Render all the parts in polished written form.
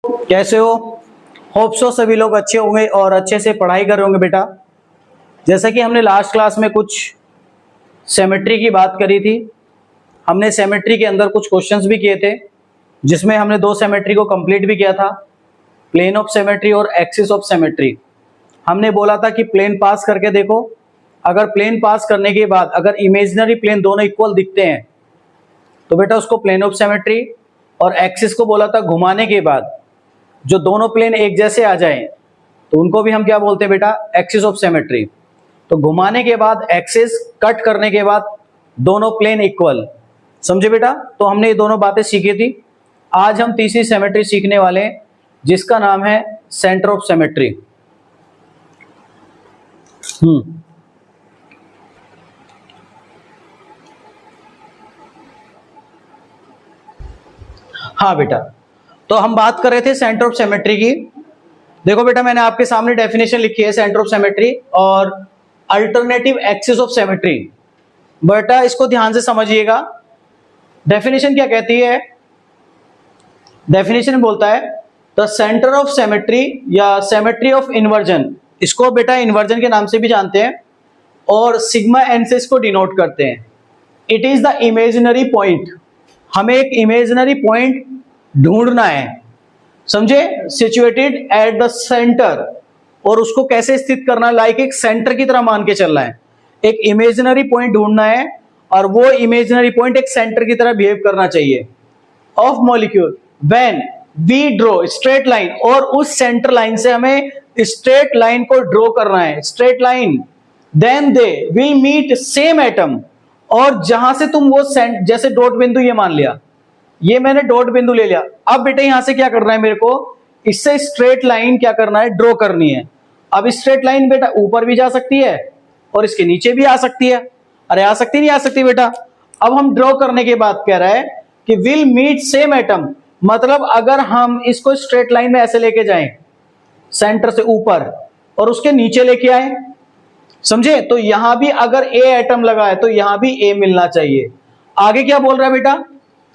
कैसे हो? Hope so सभी लोग अच्छे होंगे और अच्छे से पढ़ाई कर रहे होंगे बेटा। जैसा कि हमने लास्ट क्लास में कुछ सिमेट्री की बात करी थी, हमने सिमेट्री के अंदर कुछ क्वेश्चंस भी किए थे, जिसमें हमने दो सिमेट्री को कंप्लीट भी किया था, प्लेन ऑफ सिमेट्री और एक्सिस ऑफ सिमेट्री। हमने बोला था कि प्लेन पास करके देखो, अगर प्लेन पास करने के बाद अगर इमेजिनरी प्लेन दोनों इक्वल दिखते हैं तो बेटा उसको प्लेन ऑफ सिमेट्री, और एक्सिस को बोला था घुमाने के बाद जो दोनों प्लेन एक जैसे आ जाएं तो उनको भी हम क्या बोलते हैं बेटा, एक्सिस ऑफ सिमेट्री। तो घुमाने के बाद एक्सिस, कट करने के बाद दोनों प्लेन इक्वल, समझे बेटा? तो हमने ये दोनों बातें सीखी थी। आज हम तीसरी सिमेट्री सीखने वाले हैं जिसका नाम है सेंटर ऑफ सिमेट्री। हाँ बेटा, तो हम बात कर रहे थे सेंटर ऑफ सिमेट्री की। देखो बेटा, मैंने आपके सामने डेफिनेशन लिखी है सेंटर ऑफ सिमेट्री और अल्टरनेटिव एक्सिस ऑफ सिमेट्री। बेटा इसको ध्यान से समझिएगा। डेफिनेशन क्या कहती है? डेफिनेशन बोलता है द सेंटर ऑफ सिमेट्री या सिमेट्री ऑफ इन्वर्जन, इसको बेटा इन्वर्जन के नाम से भी जानते हैं, और सिग्मा एन से इसको डिनोट करते हैं। It is the imaginary point, हमें एक इमेजिनरी पॉइंट ढूंढना है, समझे, सिचुएटेड एट द सेंटर, और उसको कैसे स्थित करना है, लाइक एक सेंटर की तरह मान के चलना है। एक इमेजिनरी पॉइंट ढूंढना है और वो इमेजिनरी पॉइंट एक सेंटर की तरह बिहेव करना चाहिए of molecule when we draw straight line, और उस सेंटर लाइन से हमें स्ट्रेट लाइन को ड्रॉ करना है, straight line. Then they will meet same atom, और जहां से तुम वो जैसे डॉट बिंदु ये मान लिया, ये मैंने डॉट बिंदु ले लिया। अब बेटे यहां से क्या करना है मेरे को, इससे स्ट्रेट लाइन क्या करना है, ड्रॉ करनी है। अब स्ट्रेट लाइन बेटा ऊपर भी जा सकती है और इसके नीचे भी आ सकती है। अरे आ सकती नहीं आ सकती बेटा? अब हम ड्रॉ करने के बाद कह रहा है कि विल मीट सेम एटम, मतलब अगर हम इसको स्ट्रेट लाइन में ऐसे लेके जाएं सेंटर से ऊपर और उसके नीचे लेके आए, समझे, तो यहां भी अगर ए एटम लगा है तो यहां भी ए मिलना चाहिए। आगे क्या बोल रहा है बेटा,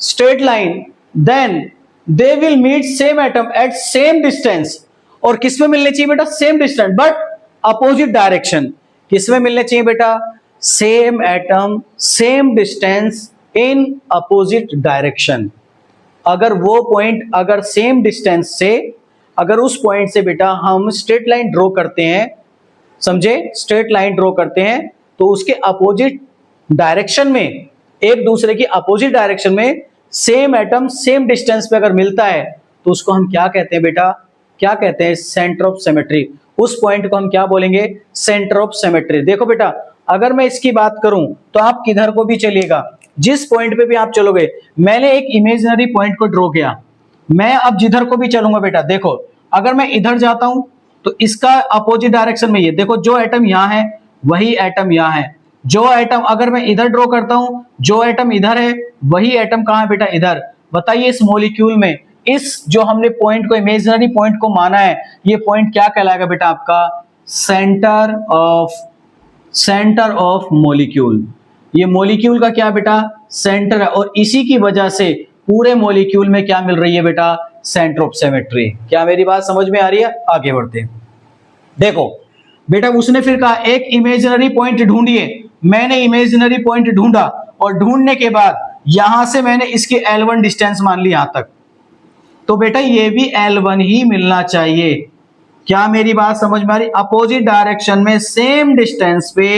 straight line, then they will meet same atom at same distance, और किस में मिलने चाहिए बेटा, same distance but opposite direction. किस में मिलने चाहिए बेटा, same atom same distance in opposite direction. अगर वो पॉइंट अगर सेम डिस्टेंस से, अगर उस पॉइंट से बेटा हम स्ट्रेट लाइन ड्रॉ करते हैं, समझे, स्ट्रेट लाइन ड्रॉ करते हैं, तो उसके अपोजिट डायरेक्शन में, एक दूसरे की अपोजिट डायरेक्शन में सेम एटम सेम डिस्टेंस पे अगर मिलता है तो उसको हम क्या कहते हैं बेटा, क्या कहते हैं, सेंटर ऑफ सिमेट्री। उस पॉइंट को हम क्या बोलेंगे, सेंटर ऑफ सिमेट्री। देखो बेटा, अगर मैं इसकी बात करूं तो आप किधर को भी चलिएगा, जिस पॉइंट पे भी आप चलोगे, मैंने एक इमेजिनरी पॉइंट को ड्रॉ किया, मैं अब जिधर को भी चलूंगा बेटा, देखो अगर मैं इधर जाता हूं तो इसका अपोजिट डायरेक्शन में ये देखो, जो एटम यहां है वही एटम यहां है। जो एटम अगर मैं इधर ड्रॉ करता हूं, जो एटम इधर है वही एटम कहां है बेटा, इधर। बताइए इस मॉलिक्यूल में, इस जो हमने पॉइंट को, इमेजिनरी पॉइंट को माना है, ये पॉइंट क्या कहलाएगा बेटा आपका, सेंटर ऑफ मॉलिक्यूल। ये मॉलिक्यूल का क्या बेटा, सेंटर है, और इसी की वजह से पूरे मॉलिक्यूल में क्या मिल रही है बेटा, सेंटर ऑफ सिमेट्री। क्या मेरी बात समझ में आ रही है? आगे बढ़ते हैं। देखो बेटा, उसने फिर कहा एक इमेजिनरी पॉइंट ढूंढिए। मैंने इमेजिनरी पॉइंट ढूंढा, और ढूंढने के बाद यहां से मैंने इसकी L1 डिस्टेंस मान ली यहां तक, तो बेटा ये भी L1 ही मिलना चाहिए। क्या मेरी बात समझ में आ रही? अपोजिट डायरेक्शन में सेम डिस्टेंस पे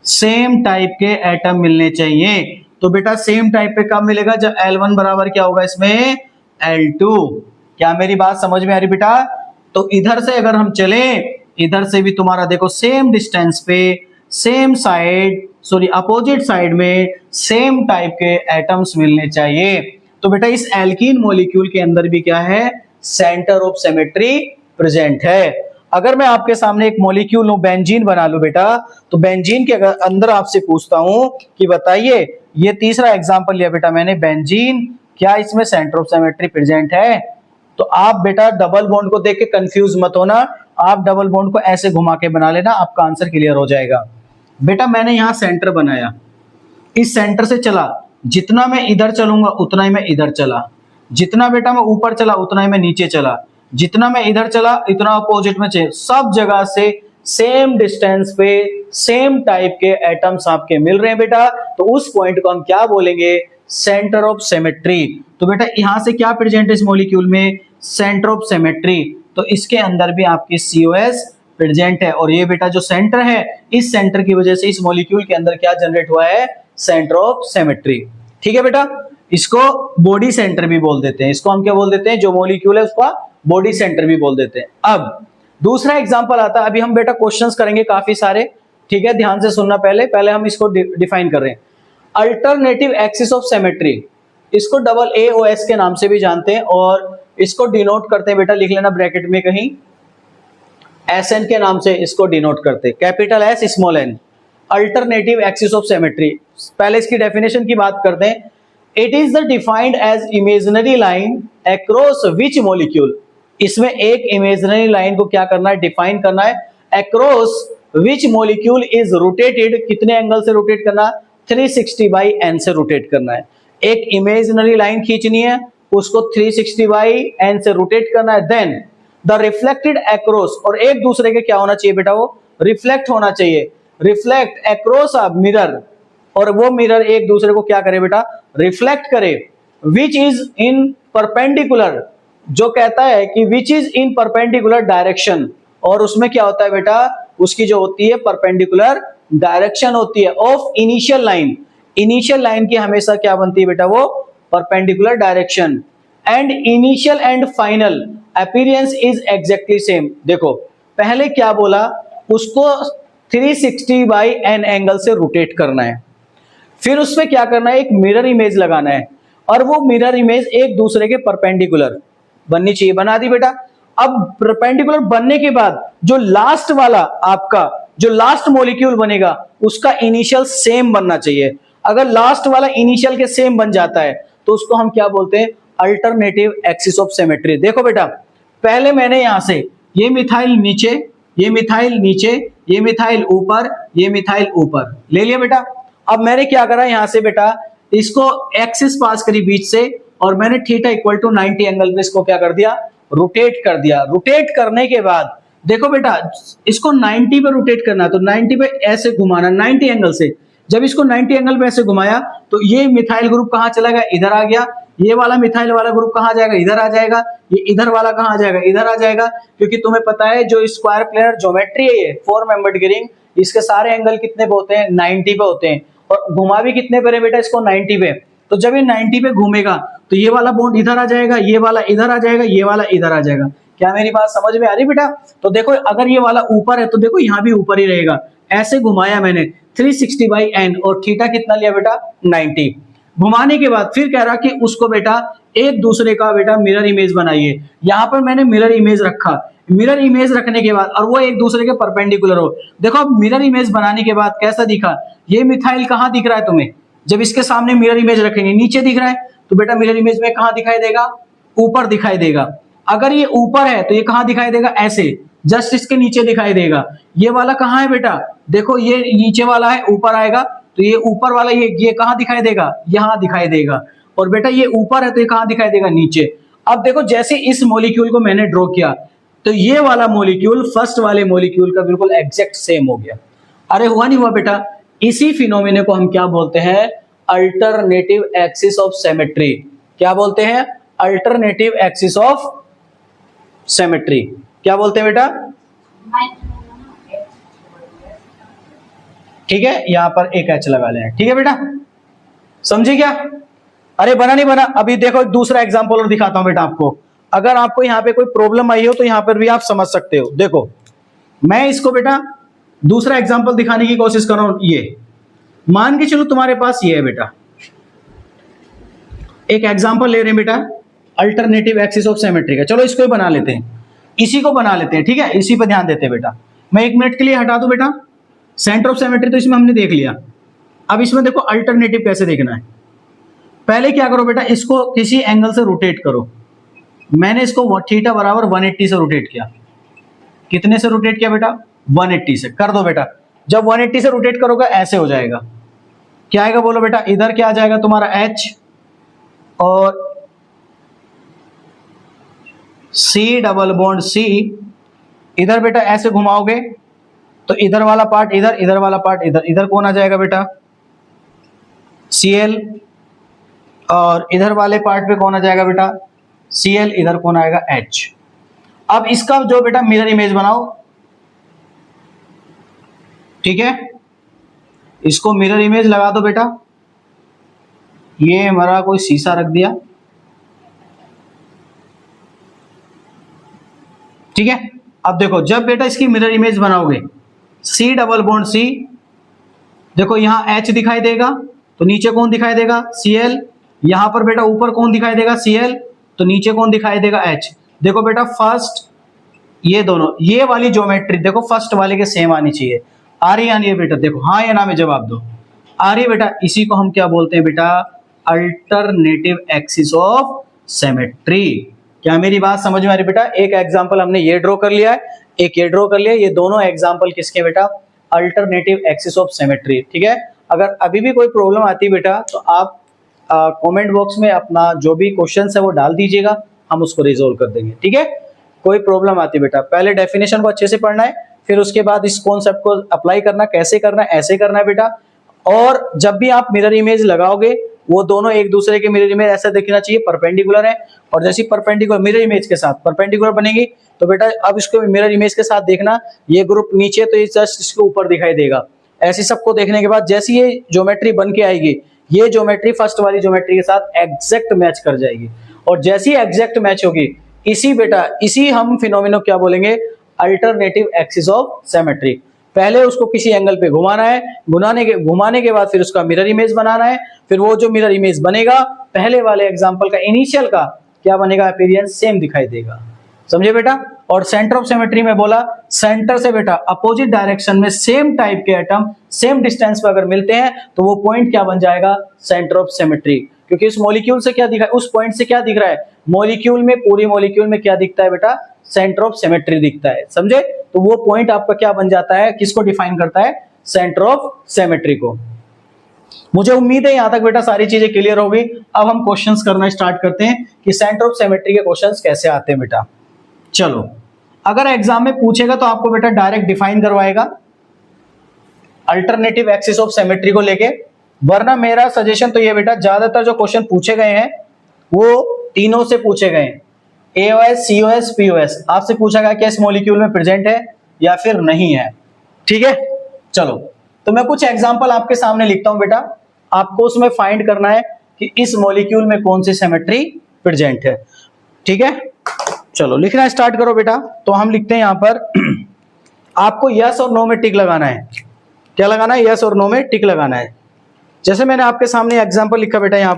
सेम टाइप के एटम मिलने चाहिए। तो बेटा सेम टाइप पे कब मिलेगा, जब L1 बराबर क्या होगा इसमें, L2। क्या मेरी बात समझ में आ रही बेटा? तो इधर से अगर हम चले, इधर से भी तुम्हारा देखो सेम डिस्टेंस पे same side, sorry opposite side में सेम टाइप के एटम्स मिलने चाहिए। तो बेटा इस एल्कीन मॉलिक्यूल के अंदर भी क्या है, सेंटर ऑफ सिमेट्री प्रेजेंट है। अगर मैं आपके सामने एक मॉलिक्यूल लूं, बेंजीन बना लूं बेटा, तो बेंजीन के अंदर आपसे पूछता हूं कि बताइए, ये तीसरा एग्जांपल लिया बेटा मैंने, बेंजीन, क्या इसमें सेंटर ऑफ सिमेट्री प्रेजेंट है? तो आप बेटा डबल बॉन्ड को देख के कंफ्यूज मत होना, आप डबल बॉन्ड को ऐसे घुमा के बना लेना, आपका आंसर क्लियर हो जाएगा। बेटा मैंने यहां सेंटर बनाया, इस सेंटर से चला, जितना मैं इधर चलूंगा उतना ही मैं इधर चला, जितना बेटा मैं ऊपर चला उतना ही मैं नीचे चला, जितना मैं इधर चला इतना अपोजिट में चले, सब जगह से सेम डिस्टेंस पे सेम टाइप के एटम्स आपके मिल रहे हैं बेटा, तो उस पॉइंट को हम क्या बोलेंगे, सेंटर ऑफ सिमेट्री। तो बेटा यहां से क्या प्रेजेंट है इस मॉलिक्यूल में, सेंटर ऑफ सिमेट्री, तो इसके अंदर भी आपकी COS प्रेजेंट है, और ये बेटा जो सेंटर है, इस सेंटर की वजह से इस मॉलिक्यूल के अंदर क्या जनरेट हुआ है, सेंटर ऑफ सिमेट्री। ठीक है बेटा, इसको बॉडी सेंटर भी बोल देते हैं, इसको हम क्या बोल देते हैं, जो मॉलिक्यूल है उसका बॉडी सेंटर भी बोल देते हैं। अब दूसरा एग्जांपल आता है, अभी हम बेटा क्वेश्चंस करेंगे काफी सारे, ठीक है, ध्यान से सुनना, पहले हम इसको डिफाइन कर रहे हैं। अल्टरनेटिव एक्सिस ऑफ सिमेट्री, इसको AAOS के नाम से भी जानते हैं, और इसको डिनोट करते हैं बेटा, लिख लेना ब्रैकेट में कहीं, SN के नाम से इसको डिनोट करते हैं, capital S small n, alternative axis of symmetry. पहले इसकी डेफिनेशन की बात करते हैं। It is the defined as imaginary line across which molecule, इसमें एक इमेजिनरी लाइन को क्या करना है, डिफाइन करना है, across which molecule is rotated, कितने एंगल से रोटेट करना, 360/n से रोटेट करना है। एक इमेजिनरी लाइन खींचनी है, उसको 360/n से रोटेट करना है, देन द रिफ्लेक्टेड अक्रॉस, और एक दूसरे के क्या होना चाहिए बेटा, वो रिफ्लेक्ट होना चाहिए, रिफ्लेक्ट अक्रॉस अ मिरर, और वो मिरर एक दूसरे को क्या करे बेटा, रिफ्लेक्ट करे, विच इज इन परपेंडिकुलर, जो कहता है कि which is in perpendicular direction, और उसमें क्या होता है बेटा, उसकी जो होती है परपेंडिकुलर डायरेक्शन होती है of initial line, initial line की हमेशा क्या बनती है बेटा, वो perpendicular direction, and initial and final appearance is exactly same. देखो पहले क्या बोला, उसको 360/n एंगल से रोटेट करना है, फिर उसमें क्या करना है, एक मिरर इमेज लगाना है, और वो मिरर इमेज एक दूसरे के परपेंडिकुलर बननी चाहिए, बना दी बेटा। अब परपेंडिकुलर बनने के बाद जो लास्ट वाला आपका जो लास्ट मॉलिक्यूल बनेगा उसका इनिशियल सेम बनना चाहिए। अगर लास्ट वाला इनिशियल के सेम बन जाता है तो उसको हम क्या बोलते हैं, अल्टरनेटिव एक्सिस ऑफ सिमेट्री। देखो बेटा, पहले मैंने यहां से ये मिथाइल नीचे, ये मिथाइल नीचे, ये मिथाइल ऊपर, ये मिथाइल ऊपर ले लिया बेटा। अब मैंने क्या करा, यहां से बेटा इसको एक्सिस पास करी बीच से, और मैंने थीटा इक्वल टू 90 एंगल पे इसको क्या कर दिया, रोटेट कर दिया। रोटेट करने के बाद देखो बेटा, इसको 90 पे रोटेट करना, तो 90 पे ऐसे घुमाना 90 एंगल से। जब इसको 90 एंगल पे ऐसे घुमाया तो ये मिथाइल ग्रुप कहां चला गया, इधर आ गया। ये वाला मिथाइल वाला ग्रुप कहां जाएगा, इधर आ जाएगा। ये इधर वाला कहां जाएगा, इधर आ जाएगा। क्योंकि तुम्हें पता है जो स्क्वायर प्लेनर ज्योमेट्री है, ये 4 मेंबर्ड रिंग, इसके सारे एंगल कितने पे होते हैं, 90 पे होते हैं, और घुमा भी कितने पे बेटा, इसको 90 पे। तो जब ये 90 पे घूमेगा तो ये वाला बॉन्ड इधर आ जाएगा, ये वाला इधर आ जाएगा, ये वाला इधर आ जाएगा। क्या मेरी बात समझ में आ रही बेटा? तो देखो अगर ये वाला ऊपर है तो देखो यहाँ भी ऊपर ही रहेगा। ऐसे घुमाया मैंने 360/n, और थीटा कितना लिया बेटा, 90। घुमाने के बाद फिर कह रहा कि उसको बेटा एक दूसरे का बेटा मिरर इमेज बनाइए। यहाँ पर मैंने मिरर इमेज रखा। मिरर इमेज रखने के बाद, और वो एक दूसरे के परपेंडिकुलर हो। देखो अब मिरर इमेज बनाने के बाद कैसा दिखा, ये मिथाइल कहाँ दिख रहा है तुम्हें, जब इसके सामने मिरर इमेज रखेंगे नीचे दिख रहा है, तो बेटा मिरर इमेज में कहाँ दिखाई देगा, ऊपर दिखाई देगा। अगर ये ऊपर है तो ये कहाँ दिखाई देगा, ऐसे जस्ट इसके नीचे दिखाई देगा। ये वाला कहाँ है बेटा, देखो ये नीचे वाला है, ऊपर आएगा, तो ये ऊपर वाला ये कहाँ दिखाई देगा, यहाँ दिखाई देगा। और बेटा ये ऊपर है तो ये कहाँ दिखाई देगा, नीचे। अब देखो जैसे इस मॉलिक्यूल को मैंने ड्रॉ किया तो ये वाला मॉलिक्यूल फर्स्ट वाले मॉलिक्यूल का बिल्कुल एग्जैक्ट सेम हो गया। अरे हुआ नहीं हुआ बेटा? इसी फिनोमेना को हम क्या बोलते हैं, अल्टरनेटिव एक्सिस ऑफ सिमेट्री। क्या बोलते हैं, अल्टरनेटिव एक्सिस ऑफ सिमेट्री। क्या बोलते हैं बेटा? ठीक है, यहां पर एक एच लगा लें। ठीक है बेटा, समझे क्या? अरे बना नहीं बना? अभी देखो दूसरा एग्जांपल और दिखाता हूं बेटा आपको। अगर आपको यहाँ पे कोई प्रॉब्लम आई हो तो यहाँ पर भी आप समझ सकते हो। देखो मैं इसको बेटा दूसरा एग्जांपल दिखाने की कोशिश कर रहा हूं। ये मान के चलो तुम्हारे पास ये है बेटा, एक एग्जांपल ले रहे हैं बेटा अल्टरनेटिव एक्सिस ऑफ सिमेट्री का। चलो इसको ही बना लेते हैं, इसी को बना लेते हैं। ठीक है, इसी पे ध्यान देते हैं बेटा। मैं 1 मिनट के लिए हटा दूं बेटा। सेंटर ऑफ सिमेट्री तो इसमें हमने देख लिया। अब इसमें देखो अल्टरनेटिव कैसे देखना है। पहले क्या करो बेटा, इसको किसी एंगल से रोटेट करो। मैंने इसको थीटा बराबर 180 से रोटेट किया। कितने से रोटेट किया बेटा, 180 से। कर दो बेटा। जब 180 से रोटेट करोगे ऐसे हो जाएगा। क्या आएगा बोलो बेटा, इधर क्या आ जाएगा तुम्हारा H, और सी डबल बॉन्ड सी, इधर बेटा ऐसे घुमाओगे तो इधर वाला पार्ट इधर, इधर वाला पार्ट इधर, इधर कौन आ जाएगा बेटा Cl, और इधर वाले पार्ट पे कौन आ जाएगा बेटा Cl, इधर कौन आएगा H। अब इसका जो बेटा मिरर इमेज बनाओ, ठीक है, इसको मिरर इमेज लगा दो बेटा। ये हमारा कोई शीशा रख दिया, ठीक है। अब देखो जब बेटा इसकी मिरर इमेज बनाओगे, सी डबल बॉन्ड सी, देखो यहां H दिखाई देगा तो नीचे कौन दिखाई देगा Cl, यहां पर बेटा ऊपर कौन दिखाई देगा Cl, तो नीचे कौन दिखाई देगा H। देखो बेटा फर्स्ट ये दोनों, ये वाली ज्योमेट्री देखो फर्स्ट वाले के सेम आनी चाहिए। आ रही है बेटा, देखो हाँ या ना में जवाब दो। आ रही बेटा, इसी को हम क्या बोलते हैं बेटा अल्टरनेटिव एक्सिस ऑफ सिमेट्री। क्या मेरी बात समझ में आ रही बेटा? एक एग्जांपल हमने ये ड्रॉ कर लिया है, एक ये ड्रॉ कर लिया है, ये दोनों एग्जांपल किसके बेटा अल्टरनेटिव एक्सिस ऑफ सिमेट्री, ठीक है। अगर अभी भी कोई प्रॉब्लम आती है बेटा तो आप कमेंट बॉक्स में अपना जो भी क्वेश्चन है वो डाल दीजिएगा, हम उसको रिजोल्व कर देंगे, ठीक है। कोई प्रॉब्लम आती है बेटा, पहले डेफिनेशन को अच्छे से पढ़ना है, फिर उसके बाद इस कॉन्सेप्ट को अप्लाई करना, कैसे करना है, ऐसे करना है बेटा। और जब भी आप मिरर इमेज लगाओगे वो दोनों एक दूसरे के मिरर इमेज ऐसा दिखना चाहिए परपेंडिकुलर है, और जैसी परपेंडिकुलर मिरर इमेज के साथ परपेंडिकुलर बनेगी तो बेटा अब इसको मिरर इमेज के साथ देखना, ये ग्रुप नीचे तो ये जस्ट इसके ऊपर दिखाई देगा। ऐसी सबको देखने के बाद जैसी ये ज्योमेट्री बन के आएगी, ये ज्योमेट्री फर्स्ट वाली ज्योमेट्री के साथ एग्जैक्ट मैच कर जाएगी, और जैसी एग्जैक्ट मैच होगी इसी बेटा इसी हम फिनोमिनो क्या बोलेंगे अल्टरनेटिव एक्सिस ऑफ सिमेट्री। पहले उसको किसी एंगल पे घुमाना है, घुमाने के बाद फिर उसका मिरर इमेज बनाना है, फिर वो जो मिरर इमेज बनेगा पहले वाले एग्जांपल का इनिशियल का क्या बनेगा अपीयरेंस सेम दिखाई देगा, समझे बेटा। और सेंटर ऑफ सिमेट्री में बोला सेंटर से बेटा अपोजिट डायरेक्शन में सेम टाइप के एटम सेम डिस्टेंस पे अगर मिलते हैं तो वो पॉइंट क्या बन जाएगा सेंटर ऑफ सिमेट्री, क्योंकि उस मॉलिक्यूल से क्या दिख रहा है, उस पॉइंट से क्या दिख रहा है मॉलिक्यूल में, पूरी मॉलिक्यूल में क्या दिखता है बेटा सेंटर ऑफ सिमेट्री दिखता है, समझे। तो वो पॉइंट आपका क्या बन जाता है, किसको डिफाइन करता है सेंटर ऑफ सिमेट्री को। मुझे उम्मीद है यहां तक बेटा सारी चीजें क्लियर होगी। अब हम क्वेश्चंस करना स्टार्ट करते हैं कि सेंटर ऑफ सिमेट्री के क्वेश्चंस कैसे आते हैं बेटा। चलो अगर एग्जाम में पूछेगा तो आपको बेटा डायरेक्ट डिफाइन करवाएगा अल्टरनेटिव एक्सिस ऑफ सिमेट्री को लेके, वरना मेरा सजेशन तो ये बेटा ज्यादातर जो क्वेश्चन पूछे गए हैं वो तीनों से पूछे गए हैं, एओएस सीओएस पीओएस। आपसे पूछा गया कि इस मॉलिक्यूल में प्रेजेंट है या फिर नहीं है, ठीक है। चलो तो मैं कुछ एग्जांपल आपके सामने लिखता हूं बेटा, आपको उसमें फाइंड करना है कि इस मॉलिक्यूल में कौन सी सिमेट्री प्रेजेंट है, ठीक है। चलो लिखना स्टार्ट करो बेटा। तो हम लिखते हैं यहां पर आपको यस और नो में टिक लगाना है। क्या लगाना है, यस और नो में टिक लगाना है। जैसे मैंने आपके सामने एग्जांपल लिखा बेटा, यहां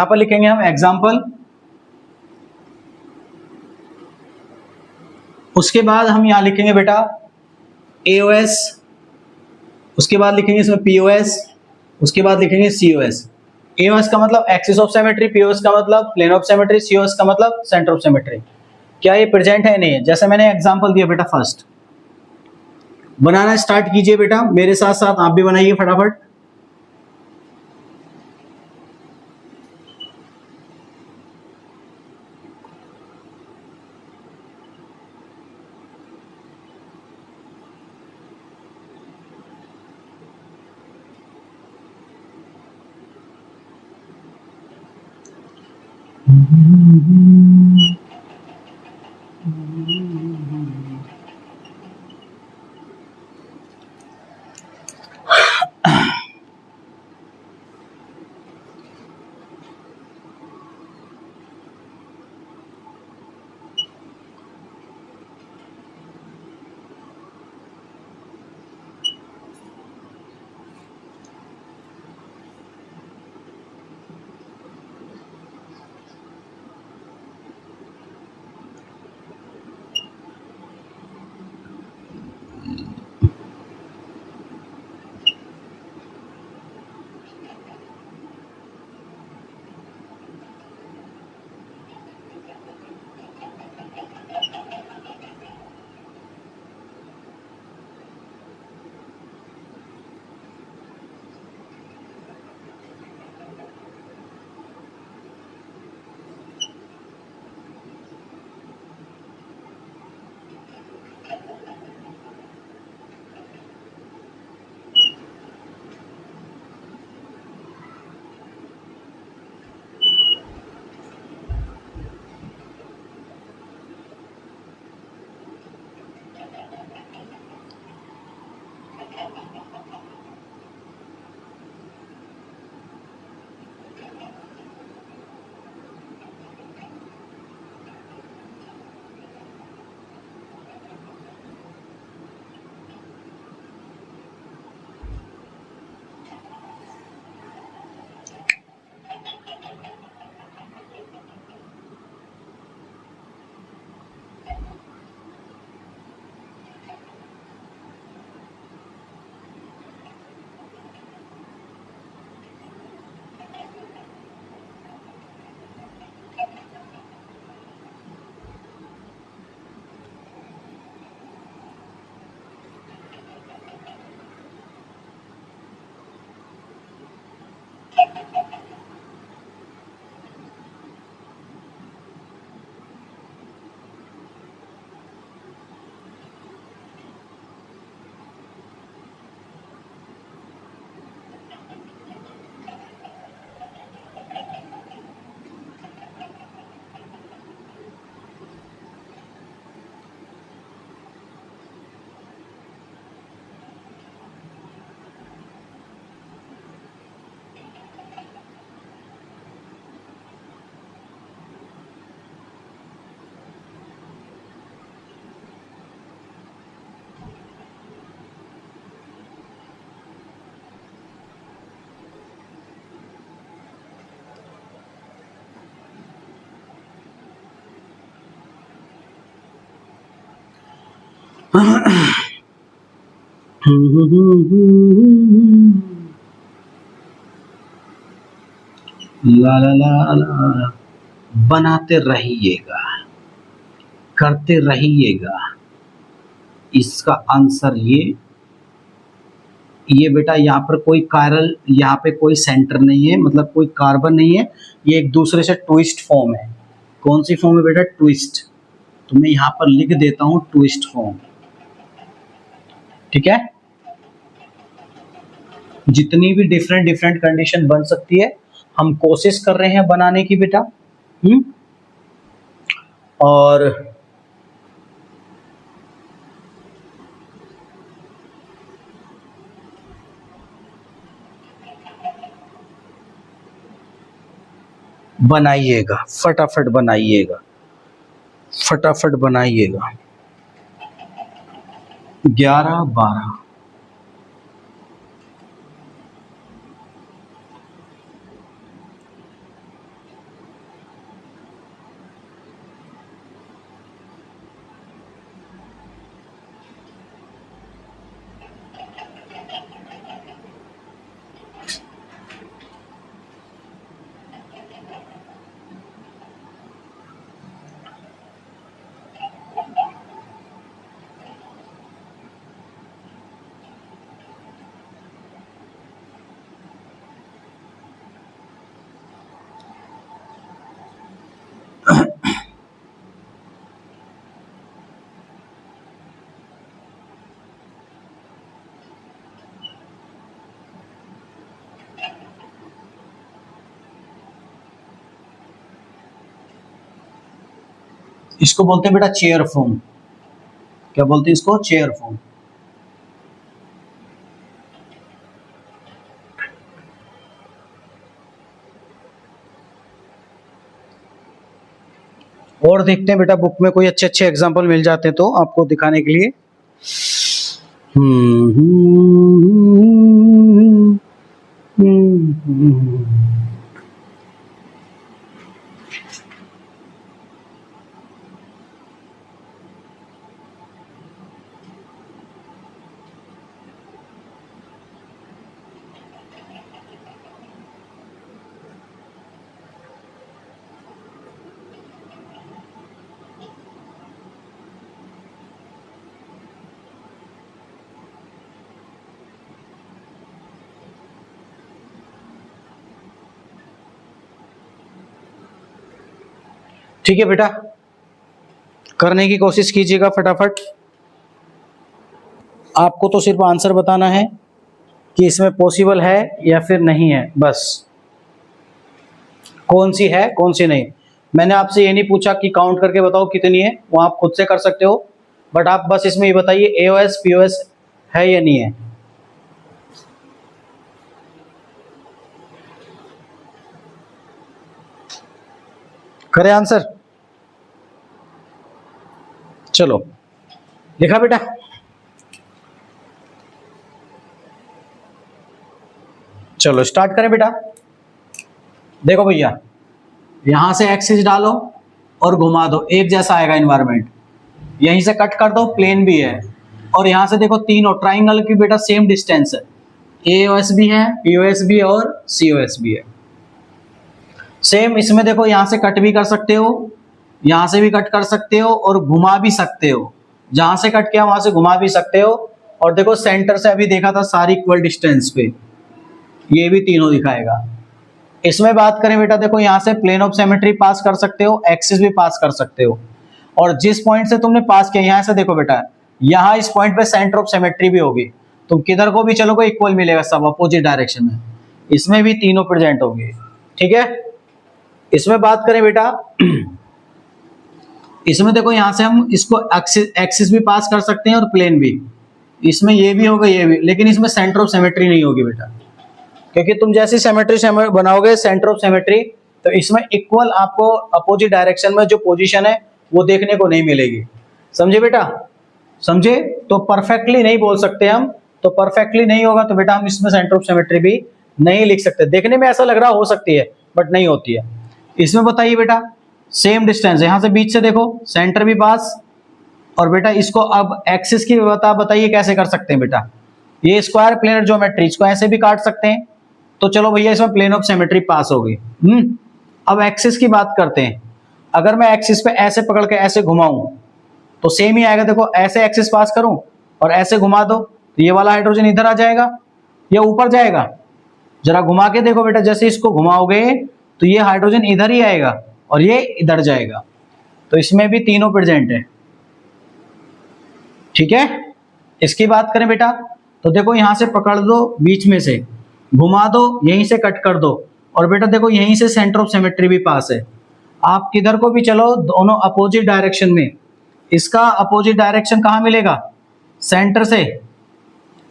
पर लिखेंगे हम एग्जांपल, उसके बाद हम यहां लिखेंगे बेटा एओएस, उसके बाद लिखेंगे इसमें पीओएस, उसके बाद लिखेंगे सीओएस। एओएस का मतलब एक्सिस ऑफ सिमेट्री, पीओएस का मतलब प्लेन ऑफ सिमेट्री, सीओएस का मतलब सेंटर ऑफ सिमेट्री। क्या ये प्रेजेंट है नहीं है, जैसे मैंने एग्जांपल दिया बेटा। फर्स्ट बनाना स्टार्ट कीजिए बेटा, मेरे साथ साथ आप भी बनाइए फटाफट। ला ला ला ला, बनाते रहिएगा, करते रहिएगा। इसका आंसर ये बेटा, यहाँ पर कोई कायरल, यहाँ पे कोई सेंटर नहीं है, मतलब कोई कार्बन नहीं है, ये एक दूसरे से ट्विस्ट फॉर्म है। कौन सी फॉर्म है बेटा? ट्विस्ट। तो मैं यहाँ पर लिख देता हूँ ट्विस्ट फॉर्म, ठीक है। जितनी भी डिफरेंट डिफरेंट कंडीशन बन सकती है हम कोशिश कर रहे हैं बनाने की बेटा। और बनाइएगा, फटाफट बनाइएगा, फटाफट बनाइएगा। 11 12 इसको बोलते हैं बेटा चेयर फॉर्म। क्या बोलते हैं इसको? Chair form. और देखते हैं बेटा बुक में कोई अच्छे अच्छे एग्जांपल मिल जाते हैं तो आपको दिखाने के लिए। ठीक है बेटा, करने की कोशिश कीजिएगा फटाफट। आपको तो सिर्फ आंसर बताना है कि इसमें पॉसिबल है या फिर नहीं है, बस। कौन सी है कौन सी नहीं। मैंने आपसे ये नहीं पूछा कि काउंट करके बताओ कितनी है, वो आप खुद से कर सकते हो, बट आप बस इसमें ये बताइए एओएस पीओएस है या नहीं है। करें आंसर? चलो, लिखा बेटा? चलो स्टार्ट करें बेटा। देखो भैया, यहां से एक्सिस डालो और घुमा दो, एक जैसा आएगा एनवायरमेंट। यहीं से कट कर दो, प्लेन भी है। और यहां से देखो तीनों ट्राइंगल की बेटा सेम डिस्टेंस है, एओएस भी है, पीओएस भी है और सीओएस भी है। सेम इसमें देखो, यहां से कट भी कर सकते हो, यहां से भी कट कर सकते हो और घुमा भी सकते हो। जहां से कट किया वहां से घुमा भी सकते हो। और देखो सेंटर से अभी देखा था सारी इक्वल डिस्टेंस पे, ये भी तीनों दिखाएगा। इसमें बात करें बेटा, देखो यहां से प्लेन ऑफ सिमेट्री पास कर सकते हो, एक्सिस भी पास कर सकते हो। और जिस पॉइंट से तुमने पास किया, यहां से देखो बेटा, यहां इस पॉइंट पे सेंटर ऑफ सिमेट्री भी होगी। तुम किधर को भी चलोगे इक्वल मिलेगा, सब अपोजिट डायरेक्शन में। इसमें भी तीनों प्रेजेंट होंगे, ठीक है। इसमें बात करें बेटा, इसमें देखो यहां से हम इसको एक्सिस भी पास कर सकते हैं और प्लेन भी। इसमें ये भी होगा ये भी, लेकिन इसमें सेंटर ऑफ सिमेट्री नहीं होगी बेटा, क्योंकि तुम जैसी सिमेट्री बनाओगे सेंटर ऑफ सिमेट्री, तो इसमें इक्वल आपको अपोजिट डायरेक्शन में जो पोजीशन है वो देखने को नहीं मिलेगी। समझे बेटा? समझे? तो परफेक्टली नहीं बोल सकते हम, तो परफेक्टली नहीं होगा तो बेटा हम इसमें सेंटर ऑफ सिमेट्री भी नहीं लिख सकते। देखने में ऐसा लग रहा हो सकती है बट नहीं होती है। इसमें बताइए बेटा, सेम डिस्टेंस, यहां से बीच से देखो सेंटर भी पास और बेटा इसको अब एक्सिस की बताइए कैसे कर सकते हैं बेटा। ये स्क्वायर प्लेनर ज्योमेट्री, इसको ऐसे भी काट सकते हैं। तो चलो भैया इसमें प्लेन ऑफ सिमेट्री पास हो गई। अब एक्सिस की बात करते हैं। अगर मैं एक्सिस पे ऐसे पकड़ के ऐसे घुमाऊं तो सेम ही आएगा। देखो ऐसे एक्सिस पास करूं और ऐसे घुमा दो तो ये वाला हाइड्रोजन इधर आ जाएगा या ऊपर जाएगा। जरा घुमा के देखो बेटा, जैसे इसको घुमाओगे तो ये हाइड्रोजन इधर ही आएगा और ये इधर जाएगा। तो इसमें भी तीनों प्रेजेंट है। ठीक है, इसकी बात करें बेटा तो देखो यहां से पकड़ दो, बीच में से घुमा दो, यहीं से कट कर दो और बेटा देखो यहीं से सेंटर ऑफ सिमेट्री भी पास है। आप किधर को भी चलो, दोनों अपोजिट डायरेक्शन में। इसका अपोजिट डायरेक्शन कहाँ मिलेगा? सेंटर से।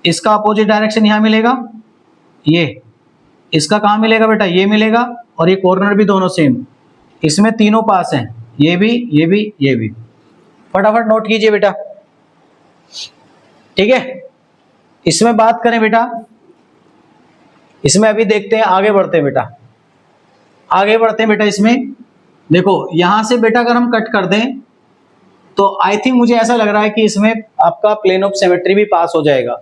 इसका अपोजिट डायरेक्शन यहाँ मिलेगा, ये। इसका कहाँ मिलेगा बेटा? ये मिलेगा। और ये कॉर्नर भी दोनों सेम। इसमें तीनों पास हैं, ये भी, ये भी, ये भी। फटाफट नोट कीजिए बेटा। ठीक है, इसमें बात करें बेटा, इसमें अभी देखते हैं, आगे बढ़ते हैं बेटा, आगे बढ़ते हैं बेटा। इसमें देखो यहां से बेटा अगर हम कट कर दें तो आई थिंक मुझे ऐसा लग रहा है कि इसमें आपका प्लेन ऑफ सिमेट्री भी पास हो जाएगा।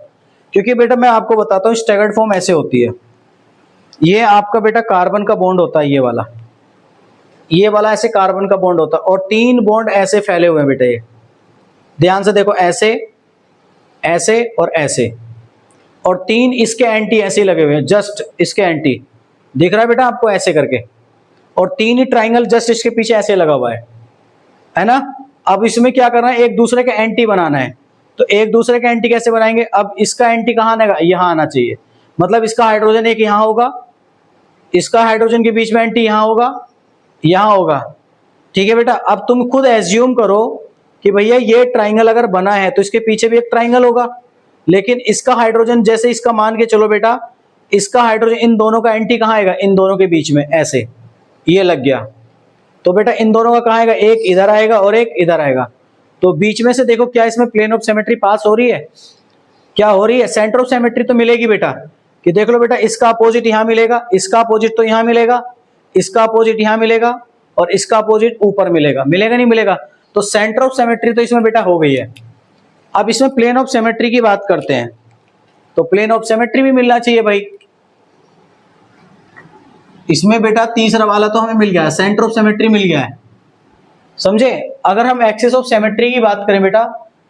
क्योंकि बेटा मैं आपको बताता हूँ, स्टैगर्ड फॉर्म ऐसे होती है। ये आपका बेटा कार्बन का बॉन्ड होता है, ये वाला ऐसे कार्बन का बॉन्ड होता है और 3 बॉन्ड ऐसे फैले हुए हैं बेटा। ये ध्यान से देखो, ऐसे, ऐसे और ऐसे, और 3 इसके एंटी ऐसे लगे हुए हैं, जस्ट इसके एंटी दिख रहा है बेटा आपको, ऐसे करके। और 3 ही ट्राइंगल जस्ट इसके पीछे ऐसे लगा हुआ है ना। अब इसमें क्या करना है, एक दूसरे के एंटी बनाना है। तो एक दूसरे के एंटी कैसे बनाएंगे? अब इसका एंटी कहाँ आएगा? यहाँ आना चाहिए। मतलब इसका हाइड्रोजन एक यहाँ होगा, इसका हाइड्रोजन के बीच में एंटी यहाँ होगा, यहाँ होगा। ठीक है बेटा, अब तुम खुद एज्यूम करो कि भैया ये ट्राइंगल अगर बना है तो इसके पीछे भी एक ट्राइंगल होगा। लेकिन इसका हाइड्रोजन, जैसे इसका मान के चलो बेटा, इसका हाइड्रोजन इन दोनों का एंटी कहाँ आएगा? इन दोनों के बीच में, ऐसे ये लग गया। तो बेटा इन दोनों का कहाँ आएगा? एक इधर आएगा और एक इधर आएगा। तो बीच में से देखो क्या इसमें प्लेन ऑफ सिमेट्री पास हो रही है? क्या हो रही है? सेंटर ऑफ सिमेट्री तो मिलेगी बेटा। कि देख लो बेटा, इसका अपोजिट यहाँ मिलेगा, इसका अपोजिट तो यहाँ मिलेगा, इसका अपोजिट यहाँ मिलेगा और इसका अपोजिट ऊपर मिलेगा। मिलेगा नहीं मिलेगा? तो सेंटर ऑफ सिमेट्री तो इसमें बेटा हो गई है। अब इसमें प्लेन ऑफ सिमेट्री की बात करते हैं। तो प्लेन ऑफ सिमेट्री भी मिलना चाहिए भाई। इसमें बेटा तीसरा वाला तो हमें मिल गया है, सेंटर ऑफ सिमेट्री मिल गया है, समझे। अगर हम एक्सिस ऑफ सिमेट्री की बात करें बेटा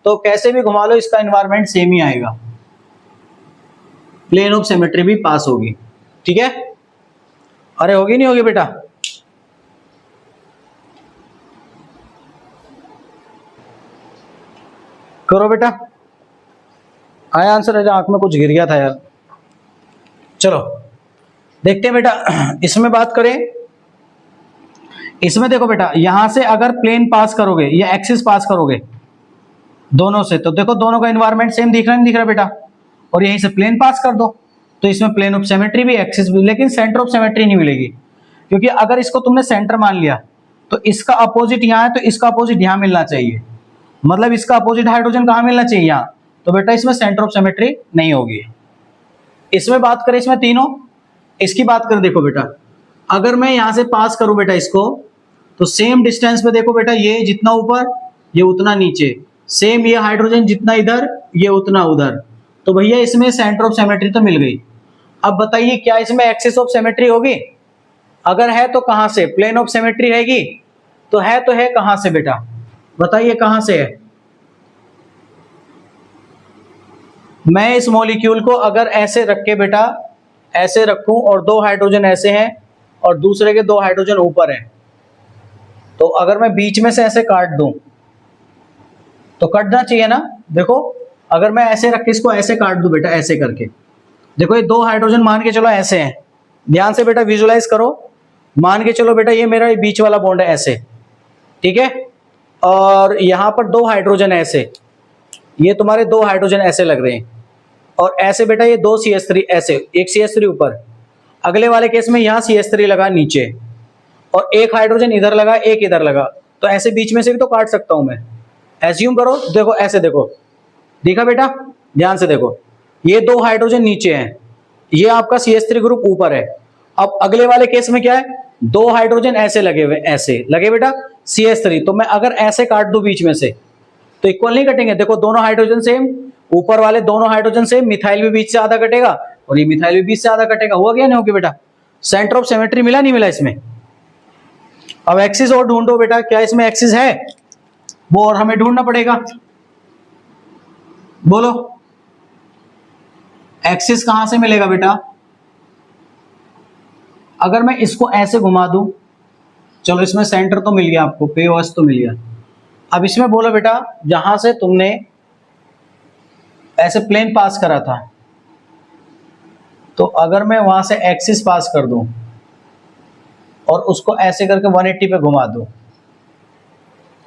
तो कैसे भी घुमा लो इसका एनवायरनमेंट सेम ही आएगा, प्लेन ऑफ सिमेट्री भी पास होगी। ठीक है, अरे होगी नहीं होगी बेटा? करो बेटा, आया आंसर? आंख में कुछ गिर गया था यार। चलो देखते हैं बेटा। इसमें बात करें, इसमें देखो बेटा, यहां से अगर प्लेन पास करोगे या एक्सिस पास करोगे दोनों से, तो देखो दोनों का एनवायरनमेंट सेम दिख रहा है, नहीं दिख रहा बेटा? और यहीं से प्लेन पास कर दो तो इसमें प्लेन ऑफ सिमेट्री भी, एक्सिस भी, लेकिन सेंटर ऑफ सिमेट्री नहीं मिलेगी। क्योंकि अगर इसको तुमने सेंटर मान लिया तो इसका अपोजिट यहाँ है, तो इसका अपोजिट यहाँ मिलना चाहिए। मतलब इसका अपोजिट हाइड्रोजन कहाँ मिलना चाहिए? यहाँ। तो बेटा इसमें सेंटर ऑफ सिमेट्री नहीं होगी। इसमें बात करें, इसमें तीनों, इसकी बात करें, देखो बेटा अगर मैं यहां से पास करूं बेटा इसको, तो सेम डिस्टेंस पे देखो बेटा, ये जितना ऊपर ये उतना नीचे, सेम ये हाइड्रोजन जितना इधर ये उतना उधर। तो भैया इसमें सेंटर ऑफ सिमेट्री तो मिल गई। अब बताइए क्या इसमें एक्सिस ऑफ सिमेट्री होगी? अगर है तो कहां से? प्लेन ऑफ सिमेट्री हैगी? तो है कहां से बेटा? बताइए कहां से है? मैं इस मॉलिक्यूल को अगर ऐसे रख के बेटा, ऐसे रखूं और 2 हाइड्रोजन ऐसे हैं और दूसरे के 2 हाइड्रोजन ऊपर हैं, तो अगर मैं बीच में से ऐसे काट दूं तो कटना चाहिए ना। देखो अगर मैं ऐसे रख के इसको ऐसे काट दूं बेटा, ऐसे करके देखो, ये 2 हाइड्रोजन मान के चलो ऐसे हैं, ध्यान से बेटा विजुलाइज करो। मान के चलो बेटा ये मेरा ये बीच वाला बॉन्ड है ऐसे, ठीक है, और यहां पर 2 हाइड्रोजन ऐसे, ये तुम्हारे 2 हाइड्रोजन ऐसे लग रहे हैं, और ऐसे बेटा ये 2 CH3 ऐसे, एक CH3 ऊपर। अगले वाले केस में यहाँ CH3 लगा नीचे और एक हाइड्रोजन इधर लगा, एक इधर लगा, तो ऐसे बीच में से भी तो काट सकता हूं मैं। एज्यूम करो, देखो ऐसे देखो, देखा बेटा, ध्यान से देखो, ये 2 हाइड्रोजन नीचे हैं, ये आपका CH3 ग्रुप ऊपर है। अब अगले वाले केस में क्या है? 2 हाइड्रोजन ऐसे लगे हुए, ऐसे लगे बेटा CH3, तो मैं अगर ऐसे काट दूं बीच में से तो इक्वल नहीं कटेंगे। देखो दोनों हाइड्रोजन सेम, ऊपर वाले दोनों हाइड्रोजन सेम, मिथाइल भी बीच से आधा कटेगा और ये मिथाइल भी बीच से आधा कटेगा। हुआ क्या नहीं हो गया बेटा? सेंटर ऑफ सिमेट्री मिला नहीं मिला इसमें? अब एक्सिस और ढूंढो बेटा, क्या इसमें एक्सिस है? वो और हमें ढूंढना पड़ेगा। बोलो एक्सिस कहां से मिलेगा बेटा? अगर मैं इसको ऐसे घुमा दूं, चलो इसमें सेंटर तो मिल गया आपको, पीओएस तो मिल गया। अब इसमें बोलो बेटा, जहां से तुमने ऐसे प्लेन पास करा था, तो अगर मैं वहां से एक्सिस पास कर दूं और उसको ऐसे करके 180 पे घुमा दूं,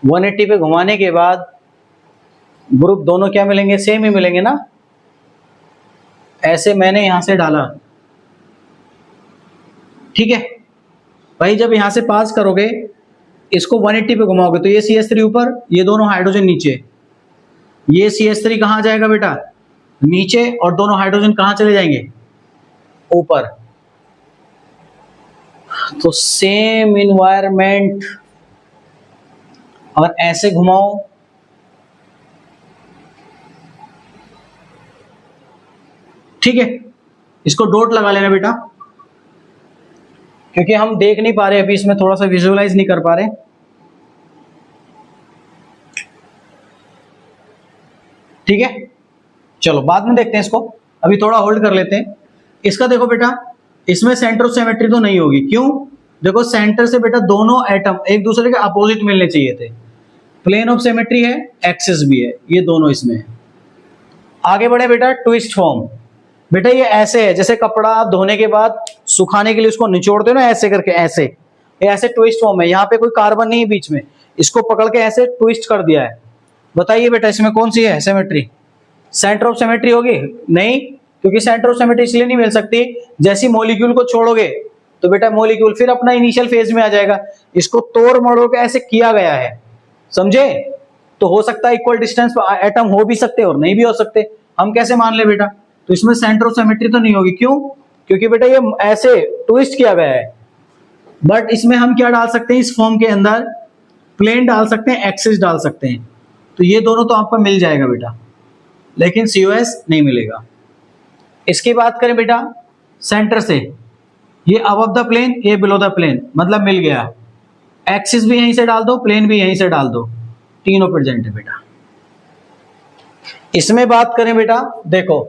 180 पे घुमाने के बाद ग्रुप दोनों क्या मिलेंगे? सेम ही मिलेंगे ना। ऐसे मैंने यहां से डाला, ठीक है भाई। जब यहां से पास करोगे, इसको 180 पे घुमाओगे तो ये CH3 ऊपर, ये दोनों हाइड्रोजन नीचे। ये CH3 कहां जाएगा बेटा? नीचे। और दोनों हाइड्रोजन कहां चले जाएंगे? ऊपर। तो सेम इन्वायरमेंट और ऐसे घुमाओ, ठीक है। इसको डॉट लगा लेना बेटा, क्योंकि हम देख नहीं पा रहे अभी, इसमें थोड़ा सा विजुअलाइज नहीं कर पा रहे। ठीक है, चलो बाद में देखते हैं इसको, अभी थोड़ा होल्ड कर लेते हैं। इसका देखो बेटा, इसमें सेंटर ऑफ सिमेट्री तो नहीं होगी। क्यों? देखो सेंटर से बेटा दोनों एटम एक दूसरे के अपोजिट मिलने चाहिए थे। प्लेन ऑफ सिमेट्री है, एक्सिस भी है, ये दोनों इसमें है। आगे बढ़े बेटा, ट्विस्ट फॉर्म। बेटा ये ऐसे है, जैसे कपड़ा धोने के बाद सुखाने के लिए उसको निचोड़ते हो ना, ऐसे करके, ऐसे। ये ऐसे ट्विस्ट फॉर्म है। यहाँ पे कोई कार्बन नहीं है बीच में, इसको पकड़ के ऐसे ट्विस्ट कर दिया है। बताइए बेटा इसमें कौन सी है सिमेट्री? सेंटर ऑफ सिमेट्री होगी? नहीं, क्योंकि सेंटर ऑफ सिमेट्री इसलिए नहीं मिल सकती, जैसी मॉलिक्यूल को छोड़ोगे तो बेटा मॉलिक्यूल फिर अपना इनिशियल फेज में आ जाएगा। इसको तोड़ मरोड़ के ऐसे किया गया है, समझे? तो हो सकता है इक्वल डिस्टेंस पर एटम हो भी सकते और नहीं भी हो सकते, हम कैसे मान ले बेटा? तो इसमें सेंटर ऑफ सिमेट्री तो नहीं होगी। क्यों? क्योंकि बेटा ये ऐसे ट्विस्ट किया गया है। बट इसमें हम क्या डाल सकते हैं? इस फॉर्म के अंदर प्लेन डाल सकते हैं, एक्सिस डाल सकते हैं। तो ये दोनों तो आपको मिल जाएगा बेटा, लेकिन COS नहीं मिलेगा। इसकी बात करें बेटा सेंटर से, ये अबव द प्लेन, ये बिलो द प्लेन, मतलब मिल गया। एक्सिस भी यहीं से डाल दो, प्लेन भी यहीं से डाल दो, तीनों प्रेजेंट है बेटा। इसमें बात करें बेटा, देखो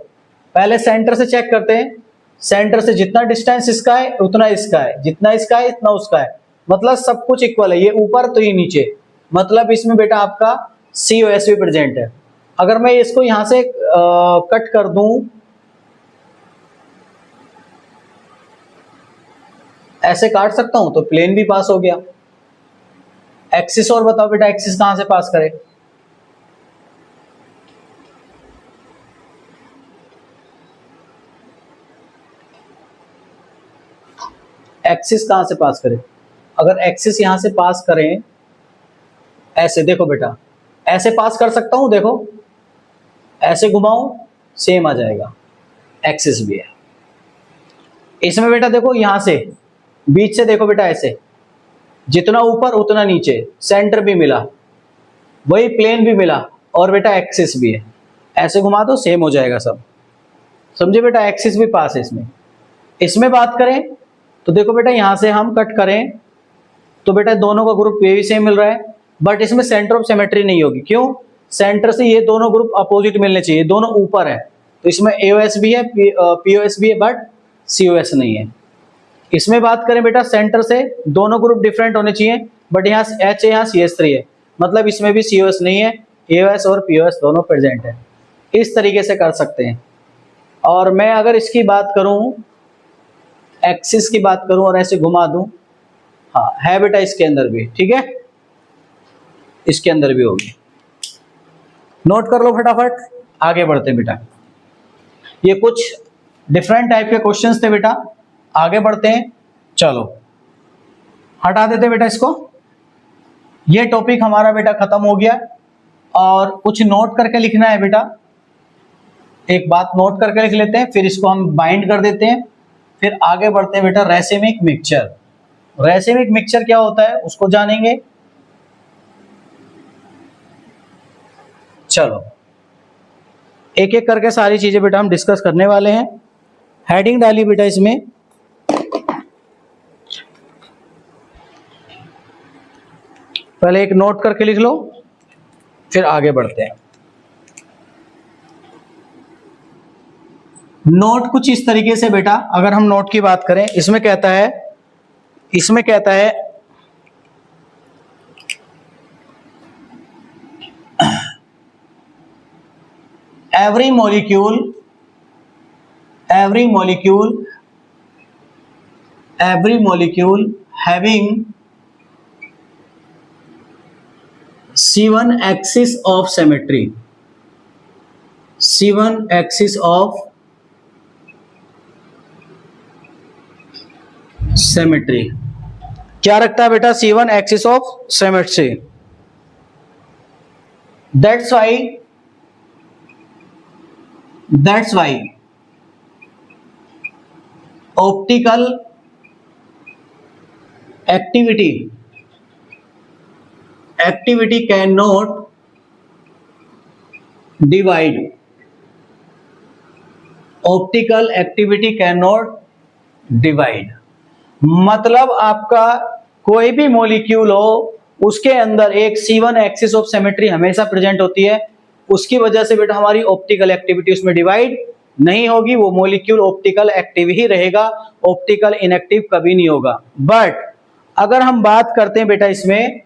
पहले सेंटर से चेक करते हैं। सेंटर से जितना डिस्टेंस इसका है उतना इसका है, जितना इसका है इतना उसका है, मतलब सब कुछ इक्वल है। ये ऊपर तो ये नीचे, मतलब इसमें बेटा आपका COS भी प्रेजेंट है। अगर मैं इसको यहां से कट कर दूं, ऐसे काट सकता हूं तो प्लेन भी पास हो गया। एक्सिस और बताओ बेटा, एक्सिस कहां से पास करे? एक्सिस कहां से पास करें? अगर एक्सिस यहां से पास करें, ऐसे देखो बेटा, ऐसे पास कर सकता हूं, देखो ऐसे घुमाऊं सेम आ जाएगा, एक्सिस भी है। इसमें बेटा देखो यहां से बीच से देखो बेटा, ऐसे जितना ऊपर उतना नीचे, सेंटर भी मिला, वही प्लेन भी मिला और बेटा एक्सिस भी है। ऐसे घुमा दो सेम हो जाएगा सब, समझे बेटा? एक्सिस भी पास है इसमें। इसमें बात करें तो देखो बेटा, यहां से हम कट करें तो बेटा दोनों का ग्रुप ये भी सेम मिल रहा है, बट इसमें सेंटर ऑफ सिमेट्री नहीं होगी। क्यों? सेंटर से ये दोनों ग्रुप अपोजिट मिलने चाहिए, दोनों ऊपर है, तो इसमें AOS भी है, POS भी है, बट COS नहीं है। इसमें बात करें बेटा, सेंटर से दोनों ग्रुप डिफरेंट होने चाहिए, बट यहाँ H है, यहाँ CH3 है, मतलब इसमें भी COS नहीं है, AOS और POS दोनों प्रेजेंट है। इस तरीके से कर सकते हैं। और मैं अगर इसकी बात करूं, एक्सिस की बात करूं और ऐसे घुमा दूं, हाँ है बेटा इसके अंदर भी, ठीक है, इसके अंदर भी होगी। नोट कर लो फटाफट, आगे बढ़ते बेटा। ये कुछ डिफरेंट टाइप के क्वेश्चंस थे बेटा, आगे बढ़ते हैं। चलो हटा देते बेटा इसको, ये टॉपिक हमारा बेटा खत्म हो गया। और कुछ नोट करके लिखना है बेटा, एक बात नोट करके लिख लेते हैं, फिर इसको हम बाइंड कर देते हैं, फिर आगे बढ़ते हैं बेटा। रेसिमिक मिक्सचर, रेसिमिक मिक्सचर क्या होता है उसको जानेंगे। चलो एक एक करके सारी चीजें बेटा हम डिस्कस करने वाले हैं। हेडिंग डाली बेटा इसमें, पहले एक नोट करके लिख लो, फिर आगे बढ़ते हैं। नोट कुछ इस तरीके से बेटा, अगर हम नोट की बात करें, इसमें कहता है every molecule having C1 axis of symmetry, C1 axis of symmetry क्या रखता है बेटा? C1 axis of symmetry। That's why optical activity cannot divide, optical activity cannot divide। मतलब आपका कोई भी मॉलिक्यूल हो, उसके अंदर एक C1 एक्सिस ऑफ सिमेट्री हमेशा प्रेजेंट होती है, उसकी वजह से बेटा हमारी ऑप्टिकल एक्टिविटी उसमें डिवाइड नहीं होगी, वो मॉलिक्यूल ऑप्टिकल एक्टिव ही रहेगा, ऑप्टिकल इनएक्टिव कभी नहीं होगा। बट अगर हम बात करते हैं बेटा इसमें,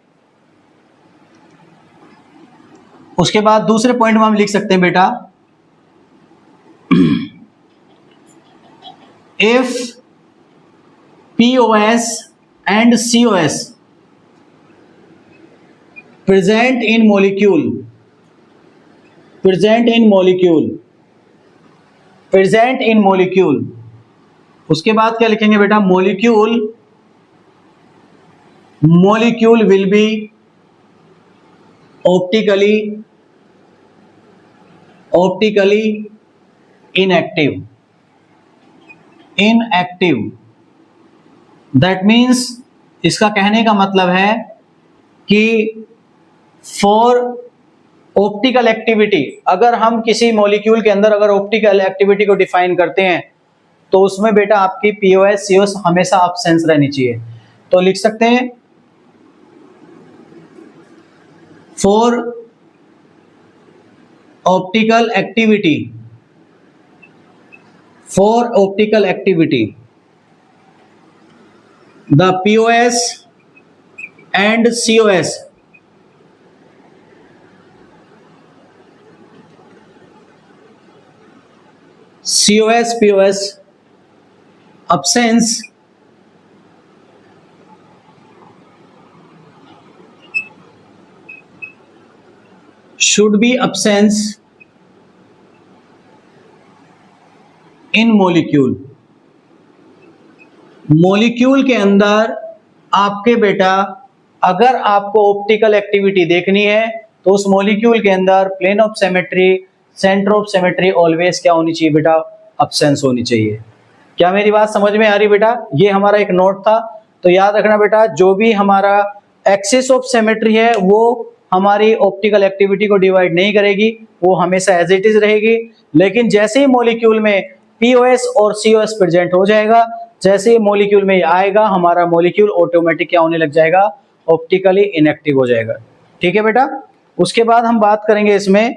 उसके बाद दूसरे पॉइंट में हम लिख सकते हैं बेटा, if POS and COS present in molecule, उसके बाद क्या लिखेंगे बेटा? molecule will be optically inactive। That means, इसका कहने का मतलब है कि फॉर ऑप्टिकल एक्टिविटी, अगर हम किसी मॉलिक्यूल के अंदर अगर ऑप्टिकल एक्टिविटी को डिफाइन करते हैं तो उसमें बेटा आपकी POS COS हमेशा अब्सेंस रहनी चाहिए। तो लिख सकते हैं for optical activity the POS and COS POS absence should be absence in molecule के अंदर आपके बेटा अगर आपको ऑप्टिकल एक्टिविटी देखनी है तो उस मॉलिक्यूल के अंदर plane of symmetry, centre of symmetry always क्या होनी चाहिए बेटा? अब्सेंस होनी चाहिए। क्या मेरी बात समझ में आ रही बेटा? ये हमारा एक नोट था, तो याद रखना बेटा, जो भी हमारा एक्सिस ऑफ सिमेट्री है वो हमारी ऑप्टिकल एक्टिविटी को डिवाइड नहीं करेगी, वो हमेशा एज इट इज रहेगी। लेकिन जैसे ही मॉलिक्यूल में POS और COS प्रेजेंट हो जाएगा, जैसे ही मॉलिक्यूल में आएगा, हमारा मॉलिक्यूल ऑटोमेटिक क्या होने लग जाएगा? ऑप्टिकली इनएक्टिव हो जाएगा। ठीक है बेटा। उसके बाद हम बात करेंगे इसमें